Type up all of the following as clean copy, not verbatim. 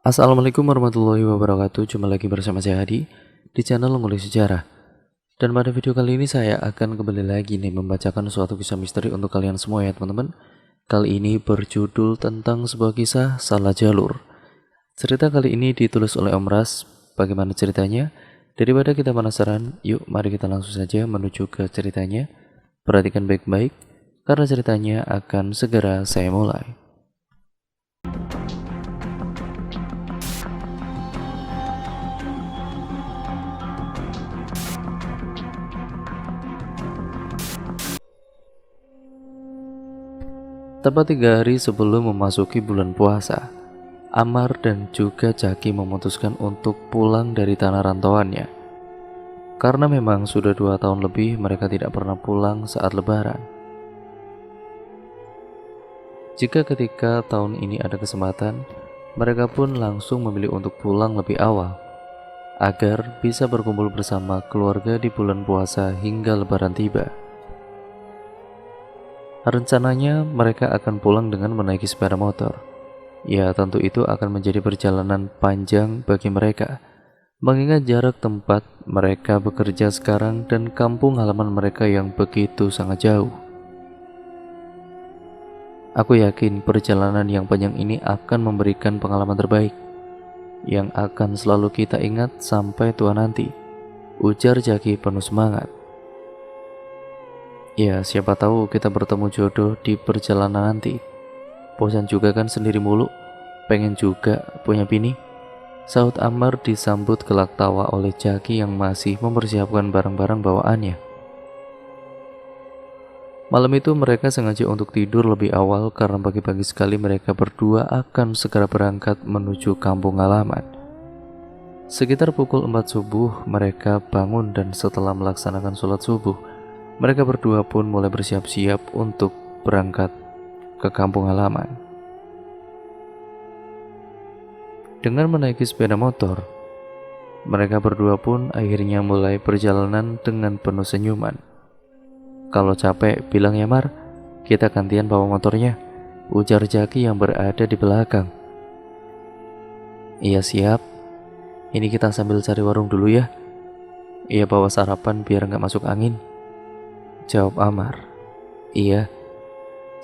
Assalamualaikum warahmatullahi wabarakatuh. Jumpa lagi bersama saya Hadi di channel Ngulik Sejarah. Dan pada video kali ini saya akan kembali lagi nih membacakan suatu kisah misteri untuk kalian semua ya teman-teman. Kali ini berjudul tentang sebuah kisah salah jalur. Cerita kali ini ditulis oleh Om Ras. Bagaimana ceritanya? Daripada kita penasaran, yuk mari kita langsung saja menuju ke ceritanya. Perhatikan baik-baik karena ceritanya akan segera saya mulai. Tepat 3 hari sebelum memasuki bulan puasa, Amar dan juga Jaki memutuskan untuk pulang dari tanah rantauannya. Karena memang sudah 2 tahun lebih mereka tidak pernah pulang saat lebaran. Jika ketika tahun ini ada kesempatan, mereka pun langsung memilih untuk pulang lebih awal, agar bisa berkumpul bersama keluarga di bulan puasa hingga lebaran tiba. Rencananya mereka akan pulang dengan menaiki sepeda motor. Ya tentu itu akan menjadi perjalanan panjang bagi mereka, mengingat jarak tempat mereka bekerja sekarang dan kampung halaman mereka yang begitu sangat jauh. Aku yakin perjalanan yang panjang ini akan memberikan pengalaman terbaik, yang akan selalu kita ingat sampai tua nanti, ujar Jaki penuh semangat. Ya, siapa tahu kita bertemu jodoh di perjalanan nanti. Bosan juga kan sendiri mulu, pengen juga punya bini. Sahut Amar disambut gelak tawa oleh Jaki yang masih mempersiapkan barang-barang bawaannya. Malam itu mereka sengaja untuk tidur lebih awal karena pagi-pagi sekali mereka berdua akan segera berangkat menuju kampung halaman. Sekitar pukul 4 subuh mereka bangun dan setelah melaksanakan sholat subuh, mereka berdua pun mulai bersiap-siap untuk berangkat ke kampung halaman. Dengan menaiki sepeda motor, mereka berdua pun akhirnya mulai perjalanan dengan penuh senyuman. Kalau capek bilang ya Mar, kita gantian bawa motornya, ujar Jaki yang berada di belakang. Iya siap, ini kita sambil cari warung dulu ya. Iya bawa sarapan biar nggak masuk angin, jawab Amar. Iya.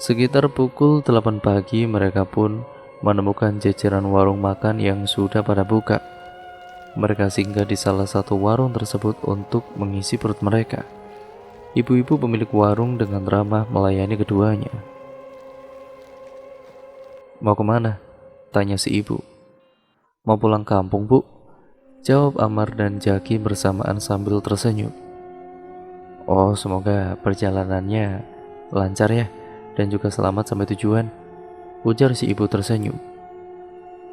Sekitar pukul 8 pagi mereka pun menemukan jajaran warung makan yang sudah pada buka. Mereka singgah di salah satu warung tersebut untuk mengisi perut mereka. Ibu-ibu pemilik warung dengan ramah melayani keduanya. Mau kemana? Tanya si ibu. Mau pulang kampung bu, jawab Amar dan Jaki bersamaan sambil tersenyum. Oh, semoga perjalanannya lancar ya, dan juga selamat sampai tujuan, ujar si ibu tersenyum.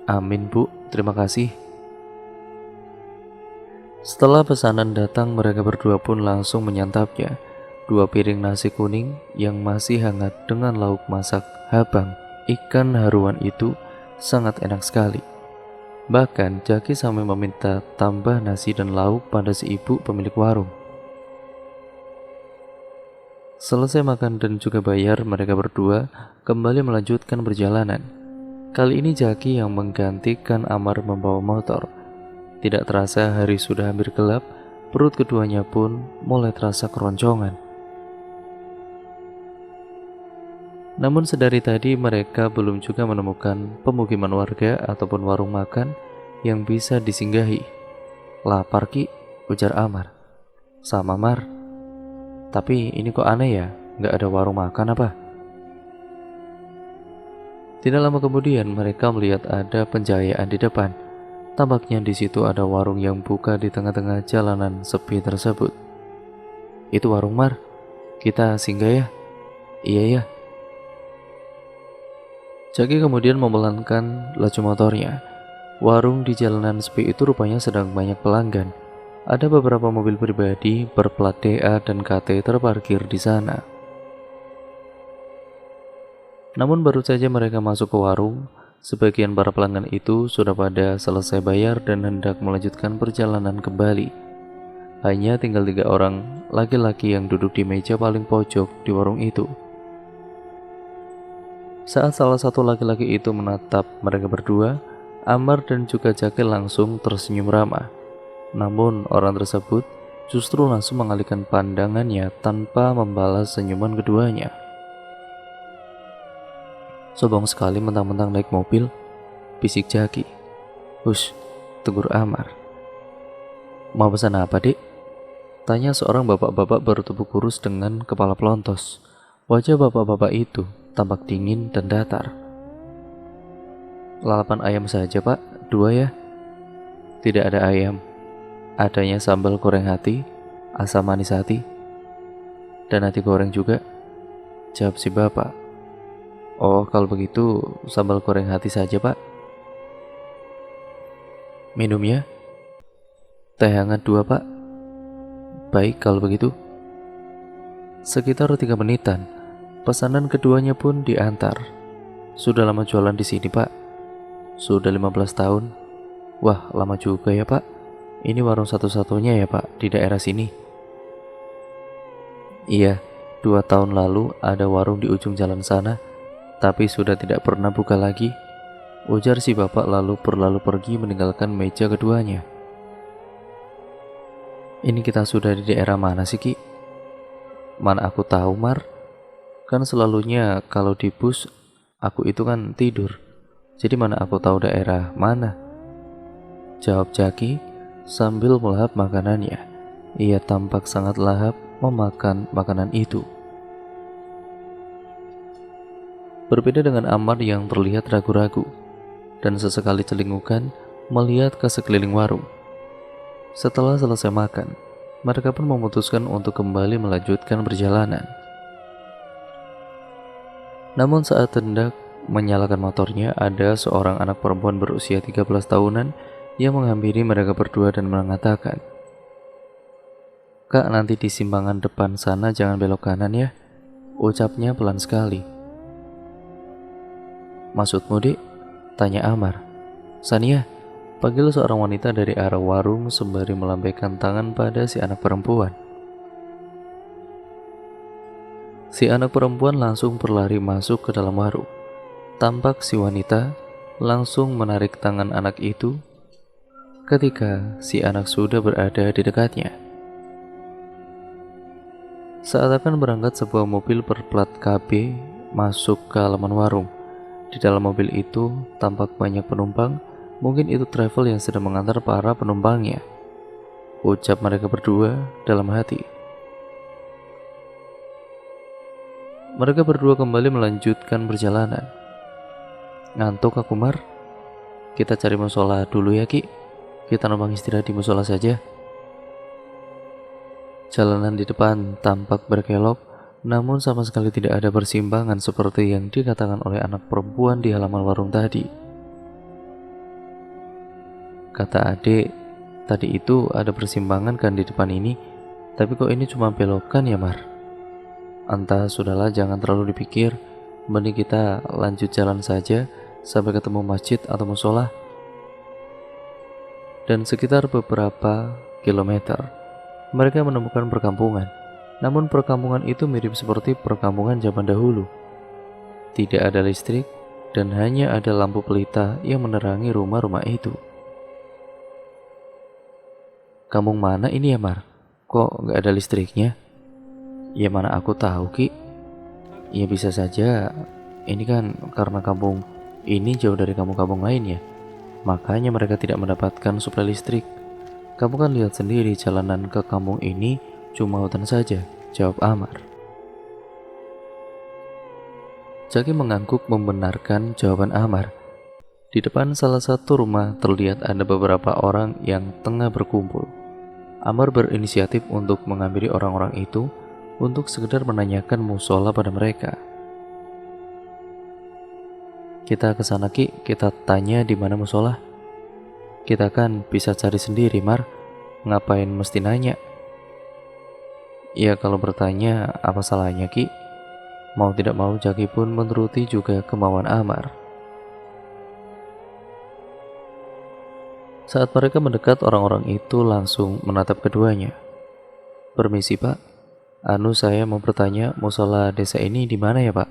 Amin bu, terima kasih. Setelah pesanan datang, mereka berdua pun langsung menyantapnya. 2 piring nasi kuning yang masih hangat dengan lauk masak habang ikan haruan itu sangat enak sekali. Bahkan Jaki sampai meminta tambah nasi dan lauk pada si ibu pemilik warung. Selesai makan dan juga bayar, mereka berdua kembali melanjutkan perjalanan. Kali ini Jaki yang menggantikan Amar membawa motor. Tidak terasa hari sudah hampir gelap, perut keduanya pun mulai terasa keroncongan. Namun sedari tadi mereka belum juga menemukan pemukiman warga ataupun warung makan yang bisa disinggahi. Lapar Ki, ujar Amar. Sama Mar. Tapi ini kok aneh ya, nggak ada warung makan apa? Tidak lama kemudian mereka melihat ada penjayaan di depan. Tampaknya di situ ada warung yang buka di tengah-tengah jalanan sepi tersebut. Itu warung Mar, kita singgah ya? Iya ya. Jaki kemudian memelankan laju motornya. Warung di jalanan sepi itu rupanya sedang banyak pelanggan. Ada beberapa mobil pribadi berplat DA dan KT terparkir di sana. Namun baru saja mereka masuk ke warung, sebagian para pelanggan itu sudah pada selesai bayar dan hendak melanjutkan perjalanan kembali. Hanya tinggal 3 orang laki-laki yang duduk di meja paling pojok di warung itu. Saat salah satu laki-laki itu menatap mereka berdua, Amar dan juga Jaki langsung tersenyum ramah. Namun orang tersebut justru langsung mengalihkan pandangannya tanpa membalas senyuman keduanya. Sombong sekali mentang-mentang naik mobil, bisik Jaki. Hush, tegur Amar. Mau pesan apa, Dek? Tanya seorang bapak-bapak bertubuh kurus dengan kepala pelontos. Wajah bapak-bapak itu tampak dingin dan datar. Lalapan ayam saja, Pak. 2 ya. Tidak ada ayam. Adanya sambal goreng hati, asam manis hati, dan hati goreng juga, jawab si bapak. Oh, kalau begitu sambal goreng hati saja, Pak. Minumnya? Teh hangat 2, Pak. Baik, kalau begitu. Sekitar 3 menitan, pesanan keduanya pun diantar. Sudah lama jualan di sini, Pak. Sudah 15 tahun. Wah, lama juga ya, Pak. Ini warung satu-satunya ya, Pak, di daerah sini. Iya, 2 tahun lalu ada warung di ujung jalan sana, tapi sudah tidak pernah buka lagi, ujar si bapak lalu pergi meninggalkan meja keduanya. Ini kita sudah di daerah mana sih, Ki? Mana aku tahu, Mar. Kan selalunya kalau di bus, aku itu kan tidur. Jadi mana aku tahu daerah mana? Jawab Jaki sambil melahap makanannya. Ia tampak sangat lahap memakan makanan itu. Berbeda dengan Amar yang terlihat ragu-ragu dan sesekali celingukan melihat ke sekeliling warung. Setelah selesai makan, mereka pun memutuskan untuk kembali melanjutkan perjalanan. Namun saat hendak menyalakan motornya, ada seorang anak perempuan berusia 13 tahunan yang menghampiri mereka berdua dan mengatakan, "Kak, nanti di simpangan depan sana jangan belok kanan ya," ucapnya pelan sekali. Maksudmu, Dek? Tanya Amar. Sania, panggil seorang wanita dari arah warung sembari melambaikan tangan pada si anak perempuan. Si anak perempuan langsung berlari masuk ke dalam warung. Tampak si wanita langsung menarik tangan anak itu ketika si anak sudah berada di dekatnya. Saat akan berangkat, sebuah mobil berplat KB masuk ke halaman warung. Di dalam mobil itu tampak banyak penumpang, mungkin itu travel yang sedang mengantar para penumpangnya, ucap mereka berdua dalam hati. Mereka berdua kembali melanjutkan perjalanan. Ngantuk aku, Mar? Kita cari musola dulu ya, Ki. Kita numpang istirahat di musola saja. Jalanan di depan tampak berkelok, namun sama sekali tidak ada persimpangan seperti yang dikatakan oleh anak perempuan di halaman warung tadi. Kata adik, tadi itu ada persimpangan kan di depan ini, tapi kok ini cuma belokan ya, Mar? Entah, sudahlah, jangan terlalu dipikir. Mending kita lanjut jalan saja sampai ketemu masjid atau musola. Dan sekitar beberapa kilometer, mereka menemukan perkampungan. Namun perkampungan itu mirip seperti perkampungan zaman dahulu. Tidak ada listrik dan hanya ada lampu pelita yang menerangi rumah-rumah itu. Kampung mana ini ya, Mar? Kok nggak ada listriknya? Ya mana aku tahu, Ki. Ya bisa saja ini kan karena kampung ini jauh dari kampung-kampung lain ya, makanya mereka tidak mendapatkan suplai listrik. Kamu kan lihat sendiri jalanan ke kampung ini cuma hutan saja, jawab Amar. Jaki mengangguk membenarkan jawaban Amar. Di depan salah satu rumah terlihat ada beberapa orang yang tengah berkumpul. Amar berinisiatif untuk menghampiri orang-orang itu untuk sekedar menanyakan musola pada mereka. Kita ke sana, Ki, kita tanya di mana musola. Kita kan bisa cari sendiri, Mar. Ngapain mesti nanya? Ya kalau bertanya apa salahnya, Ki? Mau tidak mau Jaki pun menuruti juga kemauan Amar. Saat mereka mendekat, orang-orang itu langsung menatap keduanya. Permisi, Pak. Saya mau bertanya musola desa ini di mana ya, Pak?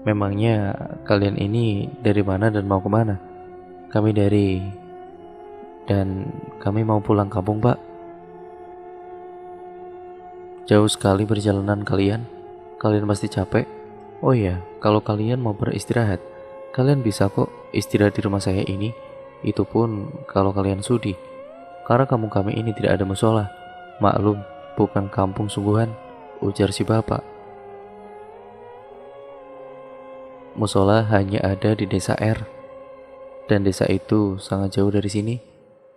Memangnya kalian ini dari mana dan mau kemana? Kami dan kami mau pulang kampung, Pak. Jauh sekali perjalanan kalian. Kalian pasti capek. Oh iya, kalau kalian mau beristirahat, kalian bisa kok istirahat di rumah saya ini. Itu pun kalau kalian sudi. Karena kampung kami ini tidak ada musola. Maklum, bukan kampung sungguhan, ujar si bapak. Musola hanya ada di desa R, dan desa itu sangat jauh dari sini.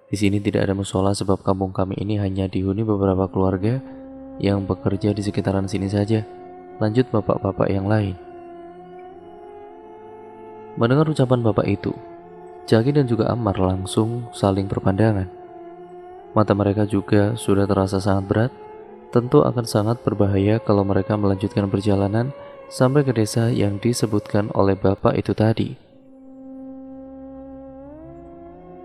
Di sini tidak ada musola sebab kampung kami ini hanya dihuni beberapa keluarga yang bekerja di sekitaran sini saja. Lanjut bapak-bapak yang lain. Mendengar ucapan bapak itu, Jaki dan juga Ammar langsung saling berpandangan. Mata mereka juga sudah terasa sangat berat. Tentu akan sangat berbahaya kalau mereka melanjutkan perjalanan sampai ke desa yang disebutkan oleh bapak itu tadi.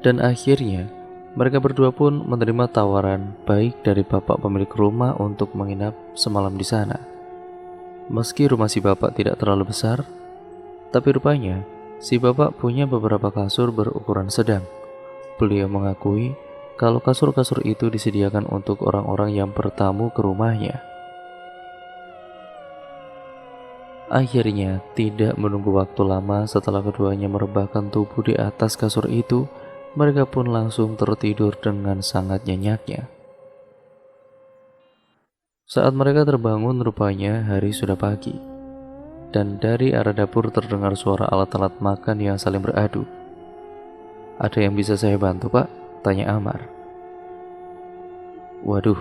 Dan akhirnya, mereka berdua pun menerima tawaran baik dari bapak pemilik rumah untuk menginap semalam di sana. Meski rumah si bapak tidak terlalu besar, tapi rupanya si bapak punya beberapa kasur berukuran sedang. Beliau mengakui kalau kasur-kasur itu disediakan untuk orang-orang yang bertamu ke rumahnya. Akhirnya, tidak menunggu waktu lama setelah keduanya merebahkan tubuh di atas kasur itu, mereka pun langsung tertidur dengan sangat nyenyaknya. Saat mereka terbangun, rupanya hari sudah pagi. Dan dari arah dapur terdengar suara alat-alat makan yang saling beradu. "Ada yang bisa saya bantu, Pak?" tanya Ammar. "Waduh,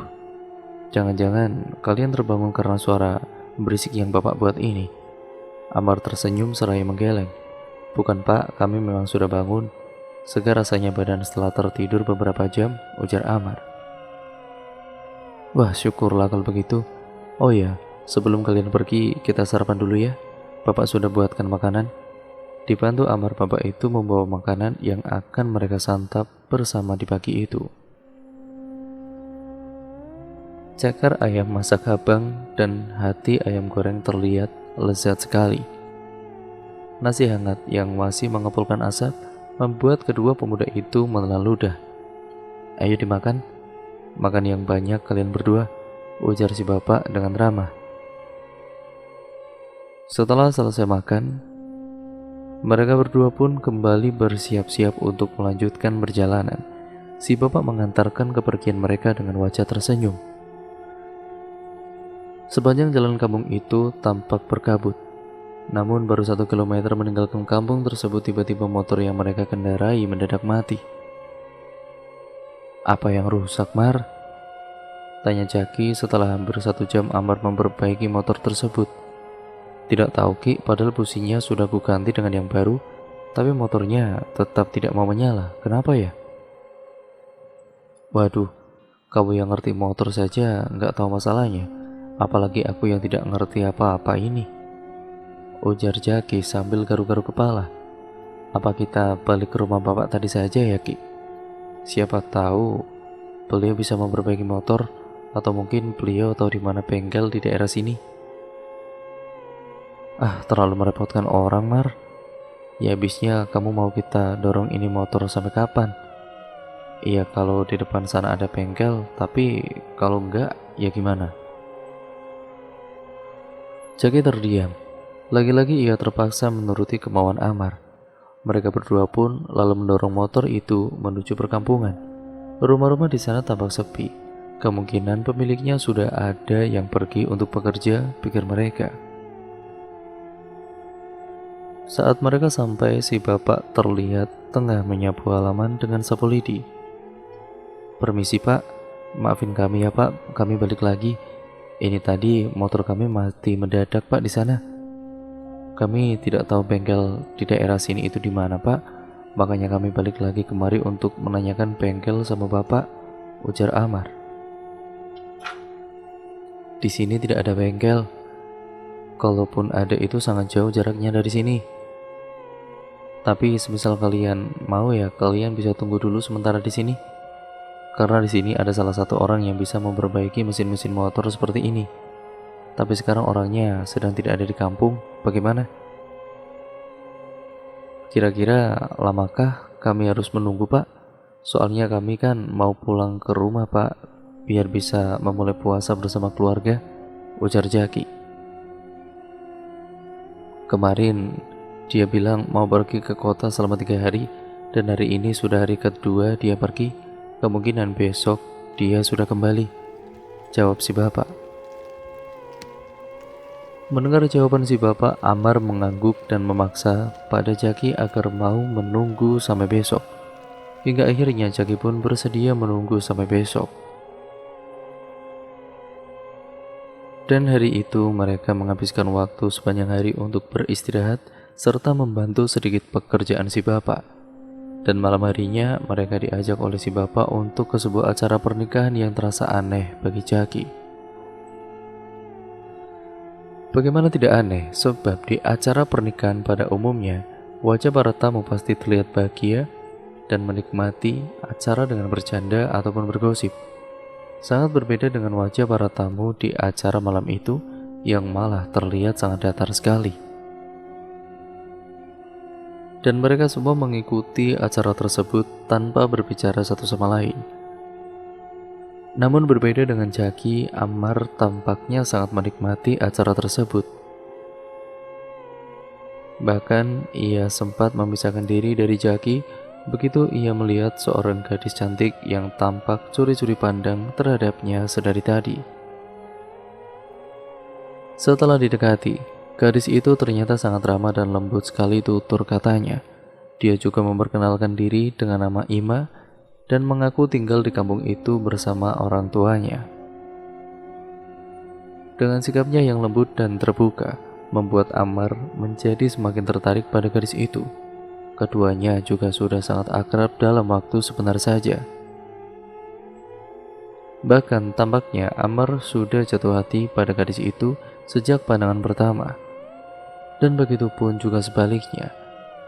jangan-jangan kalian terbangun karena suara berisik yang bapak buat ini?" Ammar tersenyum seraya menggeleng. "Bukan, Pak, kami memang sudah bangun. Segar rasanya badan setelah tertidur beberapa jam," ujar Ammar. "Wah, syukurlah kalau begitu. Oh ya, sebelum kalian pergi, kita sarapan dulu ya. Bapak sudah buatkan makanan." Dibantu Ammar, bapak itu membawa makanan yang akan mereka santap bersama di pagi itu. Cakar ayam masak abang dan hati ayam goreng terlihat lezat sekali. Nasi hangat yang masih mengepulkan asap membuat kedua pemuda itu menelan ludah. "Ayo dimakan. Makan yang banyak kalian berdua," ujar si bapak dengan ramah. Setelah selesai makan, mereka berdua pun kembali bersiap-siap untuk melanjutkan perjalanan. Si bapak mengantarkan kepergian mereka dengan wajah tersenyum. Sepanjang jalan kampung itu tampak berkabut. Namun baru 1 kilometer meninggalkan kampung tersebut, tiba-tiba motor yang mereka kendarai mendadak mati. "Apa yang rusak, Mar?" tanya Jaki setelah hampir 1 jam Ammar memperbaiki motor tersebut. "Tidak tahu, Ki, padahal businya sudah kuganti dengan yang baru, tapi motornya tetap tidak mau menyala. Kenapa ya?" "Waduh, kamu yang ngerti motor saja nggak tahu masalahnya, apalagi aku yang tidak ngerti apa-apa ini," ujar Jaki sambil garuk-garuk kepala. "Apa kita balik ke rumah bapak tadi saja ya, Ki? Siapa tahu beliau bisa memperbaiki motor, atau mungkin beliau tahu di mana bengkel di daerah sini." "Ah, terlalu merepotkan orang, Mar. Ya habisnya kamu mau kita dorong ini motor sampai kapan?" "Iya, kalau di depan sana ada bengkel, tapi kalau enggak, ya gimana?" Jaki terdiam. Lagi-lagi ia terpaksa menuruti kemauan Ammar. Mereka berdua pun lalu mendorong motor itu menuju perkampungan. Rumah-rumah di sana tampak sepi. Kemungkinan pemiliknya sudah ada yang pergi untuk bekerja, pikir mereka. Saat mereka sampai, si bapak terlihat tengah menyapu halaman dengan sapu lidi. "Permisi, Pak. Maafin kami ya, Pak. Kami balik lagi. Ini tadi motor kami mati mendadak, Pak, di sana. Kami tidak tahu bengkel di daerah sini itu di mana, Pak. Makanya kami balik lagi kemari untuk menanyakan bengkel sama Bapak," ujar Ammar. "Di sini tidak ada bengkel. Kalaupun ada itu sangat jauh jaraknya dari sini. Tapi semisal kalian mau ya, kalian bisa tunggu dulu sementara di sini. Karena di sini ada salah satu orang yang bisa memperbaiki mesin-mesin motor seperti ini. Tapi sekarang orangnya sedang tidak ada di kampung. Bagaimana? Kira-kira lamakah kami harus menunggu Pak? Soalnya kami kan mau pulang ke rumah Pak, biar bisa memulai puasa bersama keluarga, ujar Jaki. Kemarin dia bilang mau pergi ke kota selama 3 hari, dan hari ini sudah hari kedua dia pergi. Kemungkinan besok dia sudah kembali, jawab si bapak. Mendengar jawaban si bapak, Ammar mengangguk dan memaksa pada Jaki agar mau menunggu sampai besok. Hingga akhirnya Jaki pun bersedia menunggu sampai besok. Dan hari itu mereka menghabiskan waktu sepanjang hari untuk beristirahat serta membantu sedikit pekerjaan si bapak. Dan malam harinya mereka diajak oleh si bapak untuk ke sebuah acara pernikahan yang terasa aneh bagi Jaki. Bagaimana tidak aneh, sebab di acara pernikahan pada umumnya, wajah para tamu pasti terlihat bahagia dan menikmati acara dengan bercanda ataupun bergosip. Sangat berbeda dengan wajah para tamu di acara malam itu yang malah terlihat sangat datar sekali. Dan mereka semua mengikuti acara tersebut tanpa berbicara satu sama lain. Namun berbeda dengan Jaki, Ammar tampaknya sangat menikmati acara tersebut. Bahkan ia sempat memisahkan diri dari Jaki begitu ia melihat seorang gadis cantik yang tampak curi-curi pandang terhadapnya sedari tadi. Setelah didekati, gadis itu ternyata sangat ramah dan lembut sekali tutur katanya. Dia juga memperkenalkan diri dengan nama Ima dan mengaku tinggal di kampung itu bersama orang tuanya. Dengan sikapnya yang lembut dan terbuka, membuat Ammar menjadi semakin tertarik pada gadis itu. Keduanya juga sudah sangat akrab dalam waktu sebentar saja. Bahkan tampaknya Ammar sudah jatuh hati pada gadis itu sejak pandangan pertama. Dan begitu pun juga sebaliknya.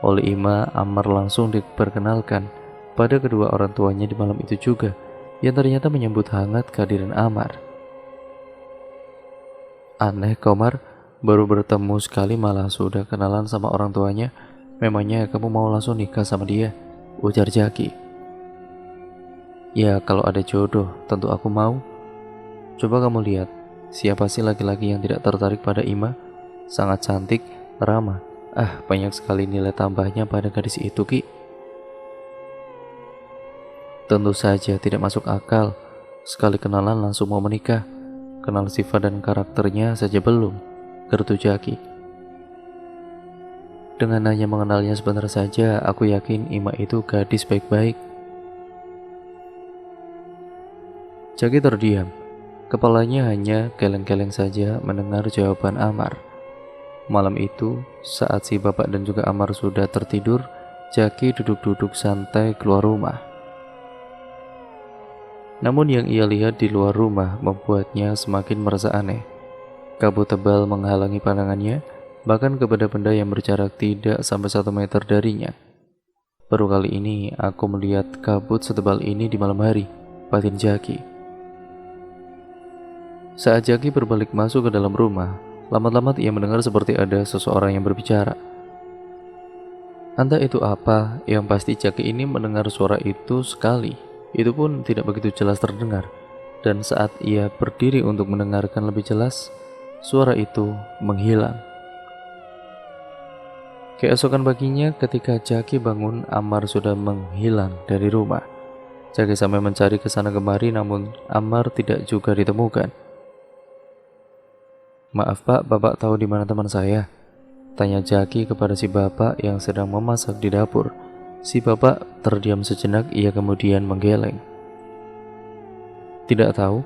Oleh Ima, Ammar langsung diperkenalkan pada kedua orang tuanya di malam itu juga, yang ternyata menyambut hangat kehadiran Ammar. Aneh Komar, baru bertemu sekali malah sudah kenalan sama orang tuanya. Memangnya kamu mau langsung nikah sama dia? Ujar Jaki. Ya kalau ada jodoh tentu aku mau. Coba kamu lihat, siapa sih laki-laki yang tidak tertarik pada Ima? Sangat cantik, ramah. Banyak sekali nilai tambahnya pada gadis itu Ki. Tentu saja tidak masuk akal. Sekali kenalan langsung mau menikah. Kenal sifat dan karakternya saja belum, gertu Jaki. Dengan hanya mengenalnya sebentar saja, aku yakin Ima itu gadis baik-baik. Jaki terdiam. Kepalanya hanya geleng-geleng saja mendengar jawaban Ammar. Malam itu, saat si bapak dan juga Ammar sudah tertidur, Jaki duduk-duduk santai keluar rumah. Namun yang ia lihat di luar rumah membuatnya semakin merasa aneh. Kabut tebal menghalangi pandangannya, bahkan kepada benda yang berjarak tidak sampai 1 meter darinya. Baru kali ini aku melihat kabut setebal ini di malam hari, batin Jaki. Saat Jaki berbalik masuk ke dalam rumah, lambat-lambat ia mendengar seperti ada seseorang yang berbicara. Entah itu apa, yang pasti Jaki ini mendengar suara itu sekali. Itu pun tidak begitu jelas terdengar, dan saat ia berdiri untuk mendengarkan lebih jelas, suara itu menghilang. Keesokan paginya ketika Jaki bangun, Ammar sudah menghilang dari rumah. Jaki sampai mencari ke sana kemari, namun Ammar tidak juga ditemukan. Maaf Pak, Bapak tahu di mana teman saya? Tanya Jaki kepada si bapak yang sedang memasak di dapur. Si bapak terdiam sejenak, ia kemudian menggeleng. Tidak tahu?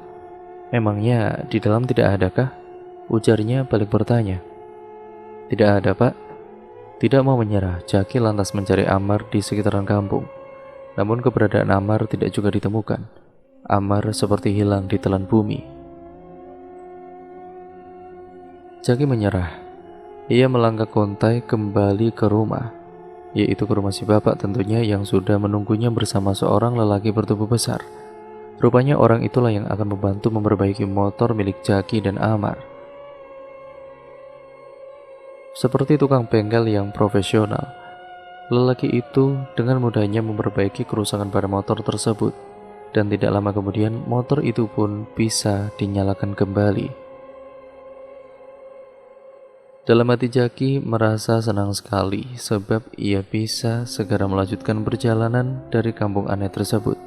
Memangnya di dalam tidak adakah? Ujarnya balik bertanya. Tidak ada Pak. Tidak mau menyerah, Jaki lantas mencari Ammar di sekitaran kampung. Namun keberadaan Ammar tidak juga ditemukan. Ammar seperti hilang di telan bumi. Jaki menyerah. Ia melangkah kontai kembali ke rumah, yaitu ke rumah si bapak tentunya yang sudah menunggunya bersama seorang lelaki bertubuh besar. Rupanya orang itulah yang akan membantu memperbaiki motor milik Jaki dan Ammar. Seperti tukang bengkel yang profesional, Lelaki itu dengan mudahnya memperbaiki kerusakan pada motor tersebut, dan tidak lama kemudian motor itu pun bisa dinyalakan kembali. Dalam hati Jaki merasa senang sekali sebab ia bisa segera melanjutkan perjalanan dari kampung aneh tersebut.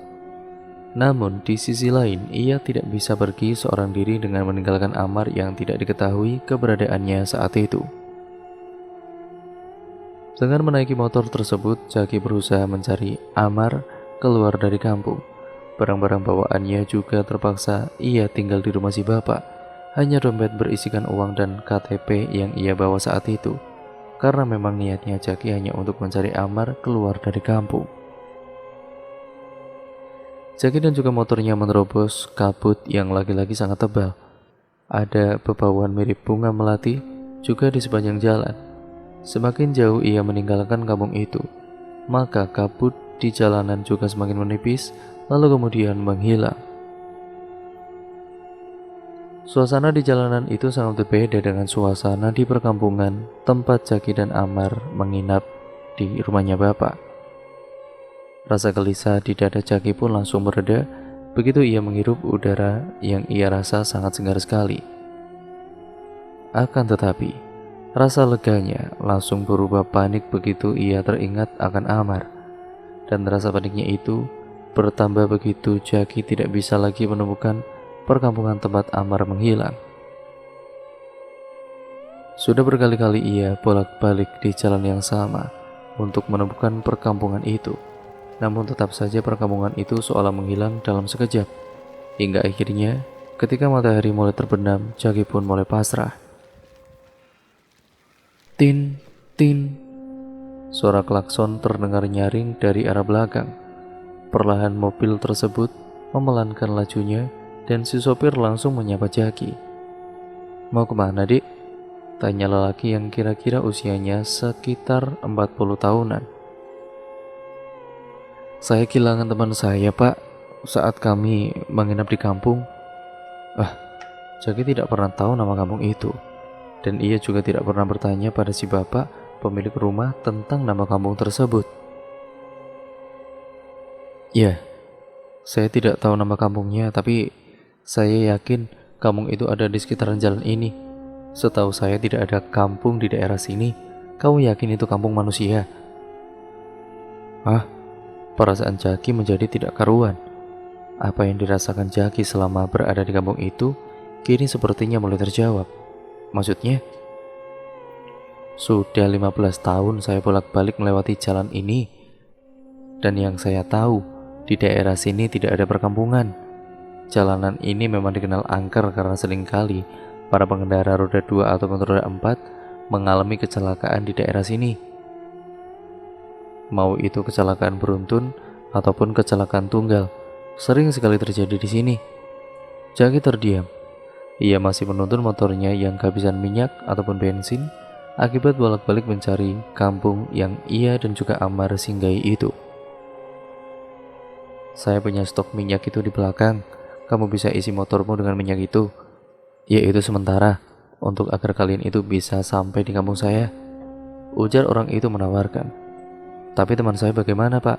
Namun di sisi lain ia tidak bisa pergi seorang diri dengan meninggalkan Amar yang tidak diketahui keberadaannya saat itu. Dengan menaiki motor tersebut, Jaki berusaha mencari Amar keluar dari kampung. Barang-barang bawaannya juga terpaksa ia tinggal di rumah si bapak. Hanya dompet berisikan uang dan KTP yang ia bawa saat itu, karena memang niatnya Jaki hanya untuk mencari Amar keluar dari kampung. Jaki dan juga motornya menerobos kabut yang lagi-lagi sangat tebal. Ada bebauan mirip bunga melati juga di sepanjang jalan. Semakin jauh ia meninggalkan kampung itu, maka kabut di jalanan juga semakin menipis, lalu kemudian menghilang. Suasana di jalanan itu sangat berbeda dengan suasana di perkampungan tempat Jaki dan Amar menginap di rumahnya bapak. Rasa gelisah di dada Jaki pun langsung mereda begitu ia menghirup udara yang ia rasa sangat segar sekali. Akan tetapi, rasa leganya langsung berubah panik begitu ia teringat akan Amar. Dan rasa paniknya itu bertambah begitu Jaki tidak bisa lagi menemukan perkampungan tempat Amar menghilang. Sudah berkali-kali ia bolak-balik di jalan yang sama untuk menemukan perkampungan itu. Namun tetap saja perkampungan itu seolah menghilang dalam sekejap. Hingga akhirnya ketika matahari mulai terbenam, Jaki pun mulai pasrah. Tin, tin. Suara klakson terdengar nyaring dari arah belakang. Perlahan mobil tersebut memelankan lajunya dan si sopir langsung menyapa Jaki. "Mau kemana, Dik?" tanya lelaki yang kira-kira usianya sekitar 40 tahunan. "Saya kehilangan teman saya, Pak, saat kami menginap di kampung." Jaki tidak pernah tahu nama kampung itu, dan ia juga tidak pernah bertanya pada si bapak pemilik rumah tentang nama kampung tersebut. "Ya, saya tidak tahu nama kampungnya, tapi saya yakin kampung itu ada di sekitaran jalan ini. Setahu saya tidak ada kampung di daerah sini. Kamu yakin itu kampung manusia?" Perasaan Jaki menjadi tidak karuan. Apa yang dirasakan Jaki selama berada di kampung itu kini sepertinya mulai terjawab. Maksudnya, sudah 15 tahun saya bolak-balik melewati jalan ini, dan yang saya tahu di daerah sini tidak ada perkampungan. Jalanan ini memang dikenal angker karena seringkali para pengendara roda 2 ataupun roda 4 mengalami kecelakaan di daerah sini. Mau itu kecelakaan beruntun ataupun kecelakaan tunggal, sering sekali terjadi di sini. Jaki terdiam. Ia masih menuntun motornya yang kehabisan minyak ataupun bensin akibat bolak-balik mencari kampung yang ia dan juga Amar singgahi itu. "Saya punya stok minyak itu di belakang. Kamu bisa isi motormu dengan minyak itu. Ya itu sementara, untuk agar kalian itu bisa sampai di kampung saya," ujar orang itu menawarkan. "Tapi teman saya bagaimana, Pak?"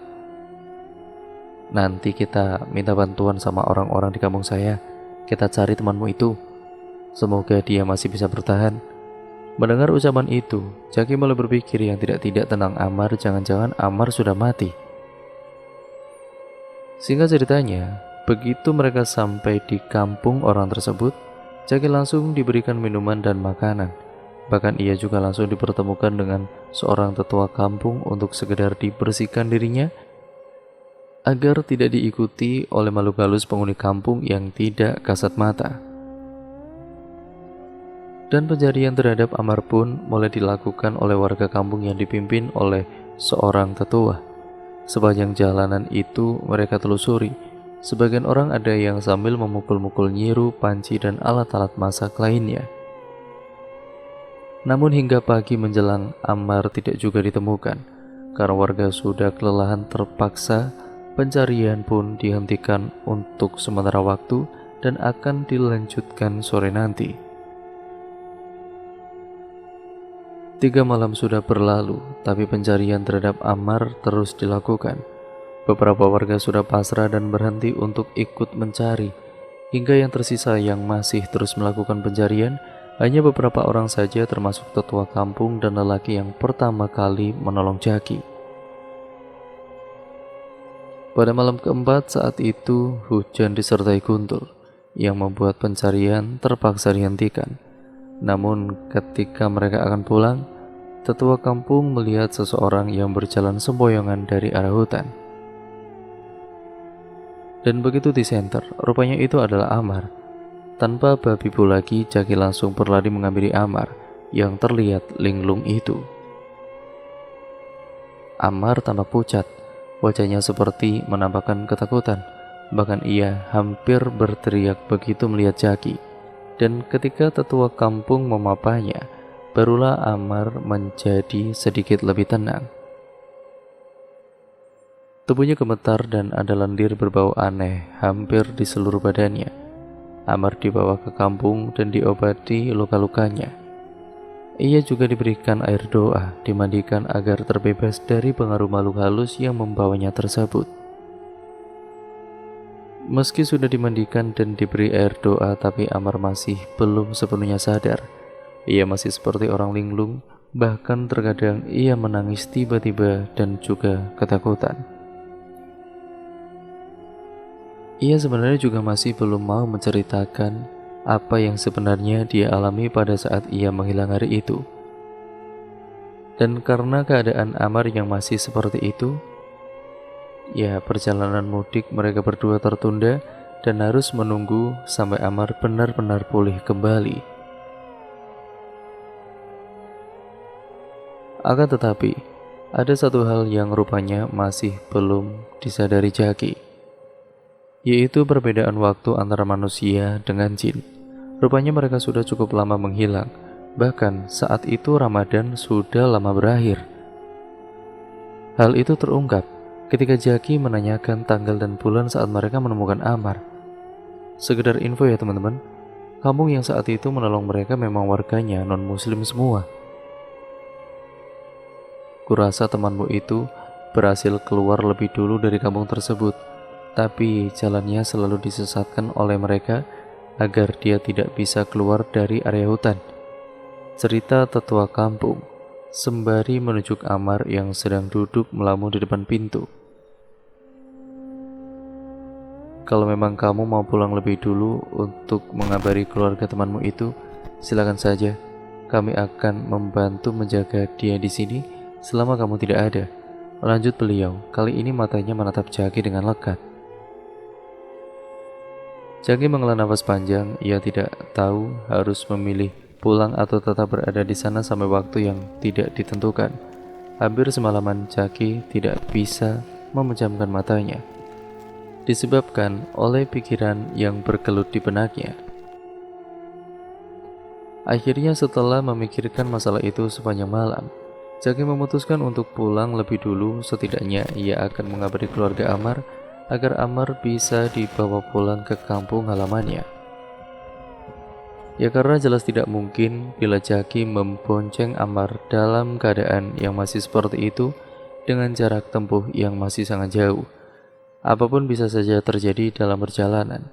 "Nanti kita minta bantuan sama orang-orang di kampung saya. Kita cari temanmu itu. Semoga dia masih bisa bertahan." Mendengar ucapan itu, Jaki mulai berpikir yang tidak-tidak tentang Amar. Jangan-jangan Amar sudah mati. Singkat ceritanya, begitu mereka sampai di kampung orang tersebut, Jaki langsung diberikan minuman dan makanan. Bahkan ia juga langsung dipertemukan dengan seorang tetua kampung untuk sekedar dibersihkan dirinya agar tidak diikuti oleh makhluk halus penghuni kampung yang tidak kasat mata. Dan pencarian terhadap Amar pun mulai dilakukan oleh warga kampung yang dipimpin oleh seorang tetua. Sepanjang jalanan itu mereka telusuri. Sebagian orang ada yang sambil memukul-mukul nyiru, panci, dan alat-alat masak lainnya. Namun hingga pagi menjelang Amar tidak juga ditemukan. Karena warga sudah kelelahan, terpaksa pencarian pun dihentikan untuk sementara waktu dan akan dilanjutkan sore nanti. 3 malam sudah berlalu, tapi pencarian terhadap Ammar terus dilakukan. Beberapa warga sudah pasrah dan berhenti untuk ikut mencari. Hingga yang tersisa yang masih terus melakukan pencarian, hanya beberapa orang saja termasuk tetua kampung dan lelaki yang pertama kali menolong Jaki. Pada malam keempat saat itu, hujan disertai guntur, yang membuat pencarian terpaksa dihentikan. Namun ketika mereka akan pulang, tetua kampung melihat seseorang yang berjalan sempoyongan dari arah hutan. Dan begitu disenter, rupanya itu adalah Ammar. Tanpa babi bu lagi, Jaki langsung berlari menghampiri Ammar yang terlihat linglung itu. Ammar tampak pucat, wajahnya seperti menampakkan ketakutan. Bahkan ia hampir berteriak begitu melihat Jaki. Dan ketika tetua kampung memapanya, barulah Ammar menjadi sedikit lebih tenang. Tubuhnya gemetar dan ada lendir berbau aneh hampir di seluruh badannya. Ammar dibawa ke kampung dan diobati luka-lukanya. Ia juga diberikan air doa, dimandikan agar terbebas dari pengaruh makhluk halus yang membawanya tersebut. Meski sudah dimandikan dan diberi air doa, tapi Ammar masih belum sepenuhnya sadar. Ia masih seperti orang linglung, bahkan terkadang ia menangis tiba-tiba dan juga ketakutan. Ia sebenarnya juga masih belum mau menceritakan apa yang sebenarnya dia alami pada saat ia menghilang hari itu. Dan karena keadaan Ammar yang masih seperti itu, ya, perjalanan mudik mereka berdua tertunda dan harus menunggu sampai Ammar benar-benar pulih kembali. Akan tetapi, ada satu hal yang rupanya masih belum disadari Jaki, yaitu perbedaan waktu antara manusia dengan jin. Rupanya mereka sudah cukup lama menghilang, bahkan saat itu Ramadan sudah lama berakhir. Hal itu terungkap ketika Jaki menanyakan tanggal dan bulan saat mereka menemukan Ammar. Sekedar info ya teman-teman, kampung yang saat itu menolong mereka memang warganya non-muslim semua. Kurasa temanmu itu berhasil keluar lebih dulu dari kampung tersebut, tapi jalannya selalu disesatkan oleh mereka agar dia tidak bisa keluar dari area hutan. Cerita tetua kampung sembari menunjuk Ammar yang sedang duduk melamun di depan pintu. Kalau memang kamu mau pulang lebih dulu untuk mengabari keluarga temanmu itu, silakan saja. Kami akan membantu menjaga dia di sini selama kamu tidak ada. Lanjut beliau, kali ini matanya menatap Jaki dengan lekat. Jaki menghela nafas panjang, ia tidak tahu harus memilih pulang atau tetap berada di sana sampai waktu yang tidak ditentukan. Hampir semalaman Jaki tidak bisa memejamkan matanya, disebabkan oleh pikiran yang bergelut di benaknya. Akhirnya setelah memikirkan masalah itu sepanjang malam, Jaki memutuskan untuk pulang lebih dulu. Setidaknya ia akan mengabari keluarga Ammar agar Ammar bisa dibawa pulang ke kampung halamannya. Ya karena jelas tidak mungkin bila Jaki membonceng Ammar dalam keadaan yang masih seperti itu dengan jarak tempuh yang masih sangat jauh. Apapun bisa saja terjadi dalam perjalanan.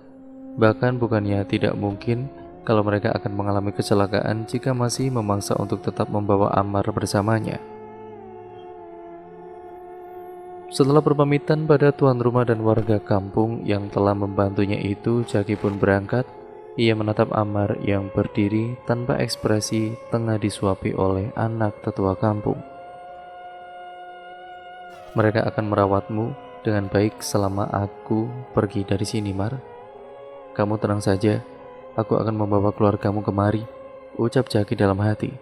Bahkan bukannya tidak mungkin kalau mereka akan mengalami kecelakaan jika masih memaksa untuk tetap membawa Ammar bersamanya. Setelah berpamitan pada tuan rumah dan warga kampung yang telah membantunya itu, Jaki pun berangkat. Ia menatap Ammar yang berdiri tanpa ekspresi tengah disuapi oleh anak tetua kampung. Mereka akan merawatmu dengan baik selama aku pergi dari sini, Mar. Kamu tenang saja, aku akan membawa keluargamu kemari, ucap Jaki dalam hati.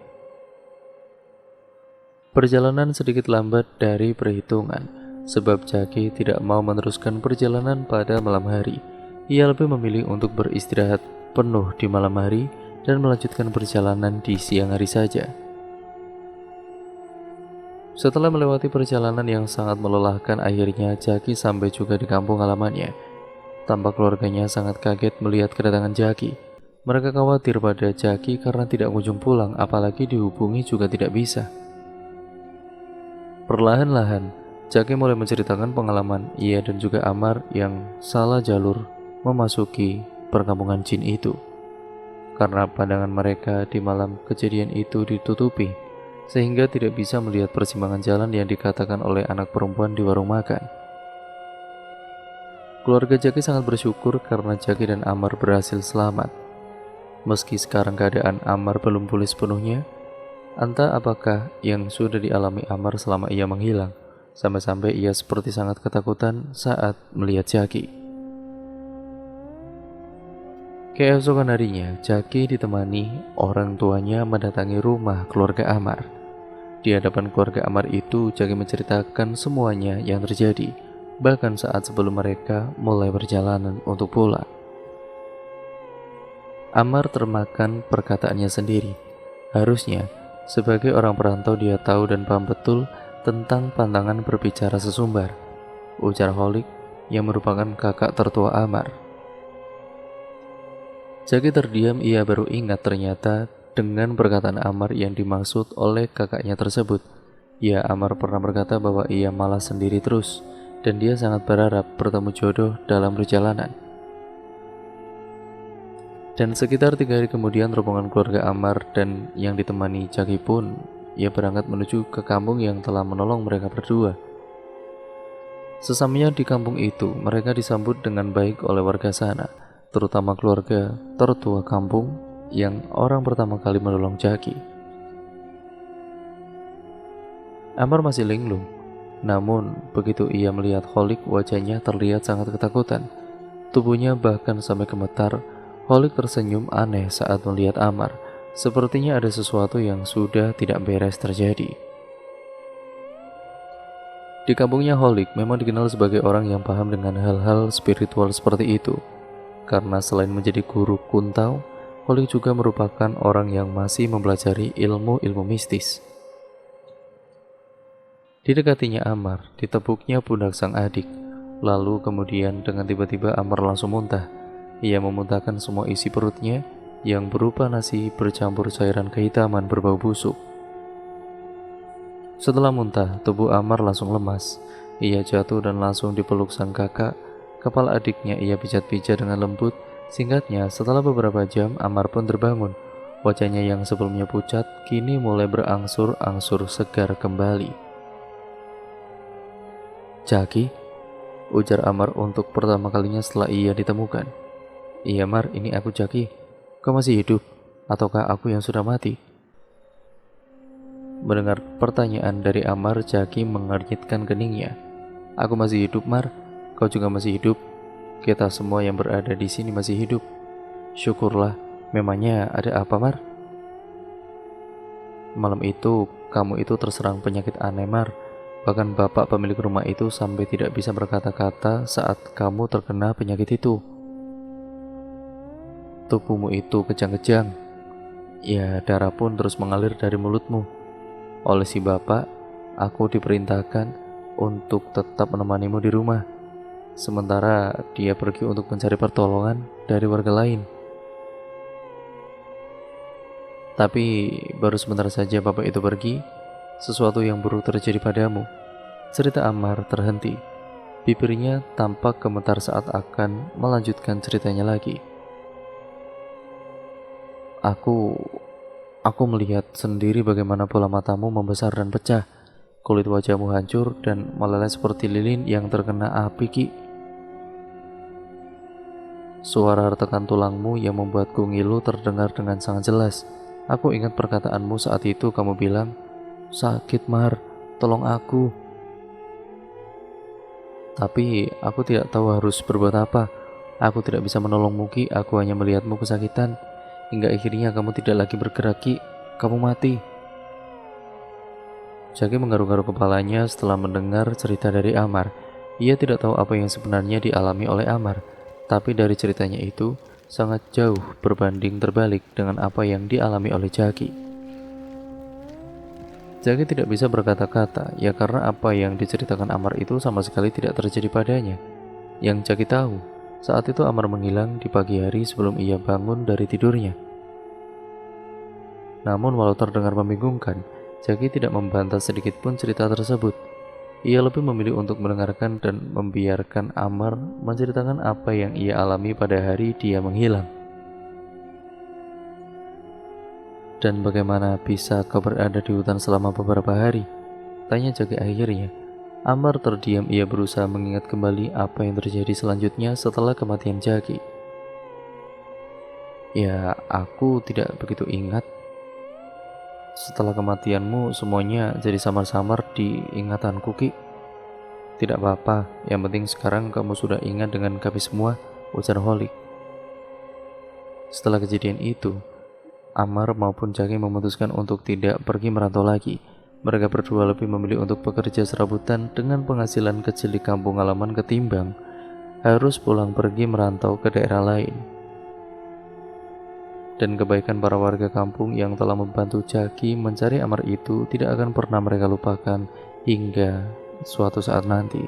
Perjalanan sedikit lambat dari perhitungan, sebab Jaki tidak mau meneruskan perjalanan pada malam hari. Ia lebih memilih untuk beristirahat penuh di malam hari dan melanjutkan perjalanan di siang hari saja. Setelah melewati perjalanan yang sangat melelahkan, akhirnya Jaki sampai juga di kampung halamannya. Tampak keluarganya sangat kaget melihat kedatangan Jaki. Mereka khawatir pada Jaki karena tidak kunjung pulang, apalagi dihubungi juga tidak bisa. Perlahan-lahan, Jaki mulai menceritakan pengalaman ia dan juga Amar yang salah jalur memasuki perkampungan jin itu. Karena pandangan mereka di malam kejadian itu ditutupi, sehingga tidak bisa melihat persimpangan jalan yang dikatakan oleh anak perempuan di warung makan. Keluarga Jaki sangat bersyukur karena Jaki dan Amar berhasil selamat. Meski sekarang keadaan Amar belum pulih sepenuhnya, entah apakah yang sudah dialami Amar selama ia menghilang, sampai-sampai ia seperti sangat ketakutan saat melihat Jaki. Keesokan harinya, Jaki ditemani orang tuanya mendatangi rumah keluarga Amar. Di hadapan keluarga Amar itu, Jaki menceritakan semuanya yang terjadi, bahkan saat sebelum mereka mulai perjalanan untuk pulang. Amar termakan perkataannya sendiri. Harusnya, sebagai orang perantau dia tahu dan paham betul tentang pantangan berbicara sesumbar, ujar Holik yang merupakan kakak tertua Amar. Jaki terdiam, ia baru ingat ternyata dengan perkataan Amar yang dimaksud oleh kakaknya tersebut. Ya, Amar pernah berkata bahwa ia malah sendiri terus, dan dia sangat berharap bertemu jodoh dalam perjalanan. Dan sekitar 3 hari kemudian, rombongan keluarga Amar dan yang ditemani Jaki pun ia berangkat menuju ke kampung yang telah menolong mereka berdua. Sesampainya di kampung itu, mereka disambut dengan baik oleh warga sana, terutama keluarga tertua kampung yang orang pertama kali menolong Jaki. Amar masih linglung, namun begitu ia melihat Holik, wajahnya terlihat sangat ketakutan. Tubuhnya bahkan sampai gemetar. Holik tersenyum aneh saat melihat Amar. Sepertinya ada sesuatu yang sudah tidak beres terjadi. Di kampungnya Holik memang dikenal sebagai orang yang paham dengan hal-hal spiritual seperti itu. Karena selain menjadi guru kuntau, Holik juga merupakan orang yang masih mempelajari ilmu-ilmu mistis. Didekatinya Amar, ditepuknya pundak sang adik. Lalu kemudian dengan tiba-tiba Amar langsung muntah. Ia memuntahkan semua isi perutnya yang berupa nasi bercampur cairan kehitaman berbau busuk. Setelah muntah, tubuh Amar langsung lemas. Ia jatuh dan langsung dipeluk sang kakak. Kepala adiknya ia pijat-pijat dengan lembut. Singkatnya, setelah beberapa jam, Amar pun terbangun. Wajahnya yang sebelumnya pucat, kini mulai berangsur-angsur segar kembali. "Jaki?" ujar Amar untuk pertama kalinya setelah ia ditemukan. "Iya Mar, ini aku Jaki. Kau masih hidup? Ataukah aku yang sudah mati?" Mendengar pertanyaan dari Amar, Jaki mengernyitkan keningnya. "Aku masih hidup Mar, kau juga masih hidup. Kita semua yang berada di sini masih hidup. Syukurlah, memangnya ada apa Mar?" "Malam itu, kamu itu terserang penyakit aneh Mar. Bahkan bapak pemilik rumah itu sampai tidak bisa berkata-kata saat kamu terkena penyakit itu. Tubuhmu itu kejang-kejang. Ya, darah pun terus mengalir dari mulutmu. Oleh si bapak, aku diperintahkan untuk tetap menemanimu di rumah. Sementara dia pergi untuk mencari pertolongan dari warga lain. Tapi baru sebentar saja bapak itu pergi, sesuatu yang buruk terjadi padamu." Cerita Amar terhenti. Bibirnya tampak gemetar saat akan melanjutkan ceritanya lagi. Aku melihat sendiri bagaimana bola matamu membesar dan pecah. Kulit wajahmu hancur dan meleleh seperti lilin yang terkena api, Ki. Suara retakan tulangmu yang membuatku ngilu terdengar dengan sangat jelas. Aku ingat perkataanmu saat itu, kamu bilang, "Sakit Mar, tolong aku." Tapi aku tidak tahu harus berbuat apa. Aku tidak bisa menolongmu, Ki. Aku hanya melihatmu kesakitan. Hingga akhirnya kamu tidak lagi bergerak, Ki. Kamu mati. Jaki menggaruk-garuk kepalanya setelah mendengar cerita dari Amar. Ia tidak tahu apa yang sebenarnya dialami oleh Amar, tapi dari ceritanya itu sangat jauh berbanding terbalik dengan apa yang dialami oleh Jaki. Jaki tidak bisa berkata-kata, ya karena apa yang diceritakan Amar itu sama sekali tidak terjadi padanya. Yang Jaki tahu, Saat itu Amar menghilang di pagi hari sebelum ia bangun dari tidurnya. Namun walau terdengar membingungkan, Jaki tidak membantah sedikit pun cerita tersebut. Ia lebih memilih untuk mendengarkan dan membiarkan Amar menceritakan apa yang ia alami pada hari dia menghilang. Dan bagaimana bisa kau berada di hutan selama beberapa hari? Tanya Jaki akhirnya. Amar terdiam, ia berusaha mengingat kembali apa yang terjadi selanjutnya setelah kematian Jaki. Ya, aku tidak begitu ingat. Setelah kematianmu, semuanya jadi samar-samar di ingatanku, Ki. Tidak apa-apa, yang penting sekarang kamu sudah ingat dengan kami semua, ujar Holik. Setelah kejadian itu, Amar maupun Jaki memutuskan untuk tidak pergi merantau lagi. Mereka berdua lebih memilih untuk bekerja serabutan dengan penghasilan kecil di kampung halaman ketimbang harus pulang pergi merantau ke daerah lain. Dan kebaikan para warga kampung yang telah membantu Jaki mencari Amar itu tidak akan pernah mereka lupakan hingga suatu saat nanti.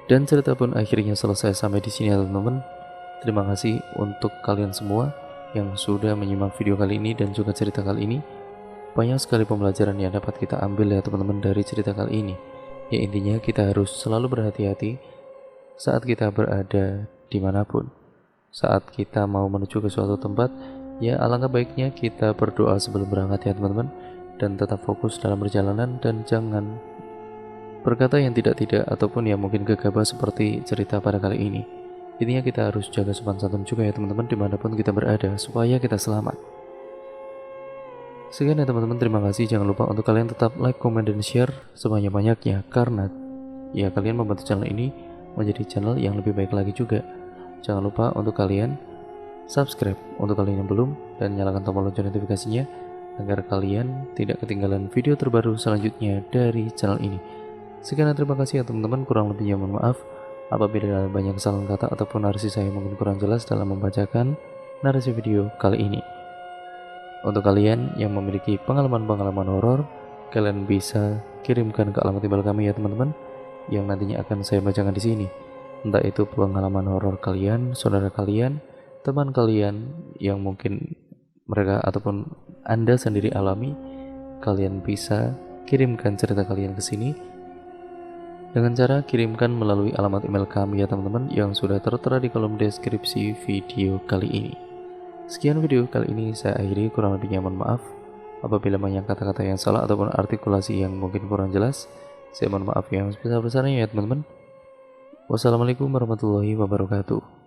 Dan cerita pun akhirnya selesai sampai di sini ya teman-teman. Terima kasih untuk kalian semua yang sudah menyimak video kali ini dan juga cerita kali ini. Banyak sekali pembelajaran yang dapat kita ambil ya teman-teman dari cerita kali ini. Ya intinya kita harus selalu berhati-hati saat kita berada dimanapun. Saat kita mau menuju ke suatu tempat, ya alangkah baiknya kita berdoa sebelum berangkat ya teman-teman. Dan tetap fokus dalam perjalanan dan jangan berkata yang tidak-tidak ataupun yang mungkin gegabah seperti cerita pada kali ini. Intinya kita harus jaga sopan santun juga ya teman-teman dimanapun kita berada supaya kita selamat. Sekian ya teman-teman, terima kasih. Jangan lupa untuk kalian tetap like, comment, dan share sebanyak-banyaknya karena ya kalian membantu channel ini menjadi channel yang lebih baik lagi juga. Jangan lupa untuk kalian subscribe untuk kalian yang belum dan nyalakan tombol lonceng notifikasinya agar kalian tidak ketinggalan video terbaru selanjutnya dari channel ini. Sekian dan terima kasih ya teman-teman, kurang lebihnya mohon maaf apabila ada banyak kesalahan kata ataupun narasi saya mungkin kurang jelas dalam membacakan narasi video kali ini. Untuk kalian yang memiliki pengalaman-pengalaman horor, kalian bisa kirimkan ke alamat email kami ya teman-teman, yang nantinya akan saya bacakan di sini. Entah itu pengalaman horor kalian, saudara kalian, teman kalian yang mungkin mereka ataupun Anda sendiri alami, kalian bisa kirimkan cerita kalian ke sini dengan cara kirimkan melalui alamat email kami ya teman-teman yang sudah tertera di kolom deskripsi video kali ini. Sekian video kali ini saya akhiri, kurang lebihnya mohon maaf apabila banyak kata-kata yang salah ataupun artikulasi yang mungkin kurang jelas. Saya mohon maaf yang sebesar-besarnya ya teman-teman. Wassalamualaikum warahmatullahi wabarakatuh.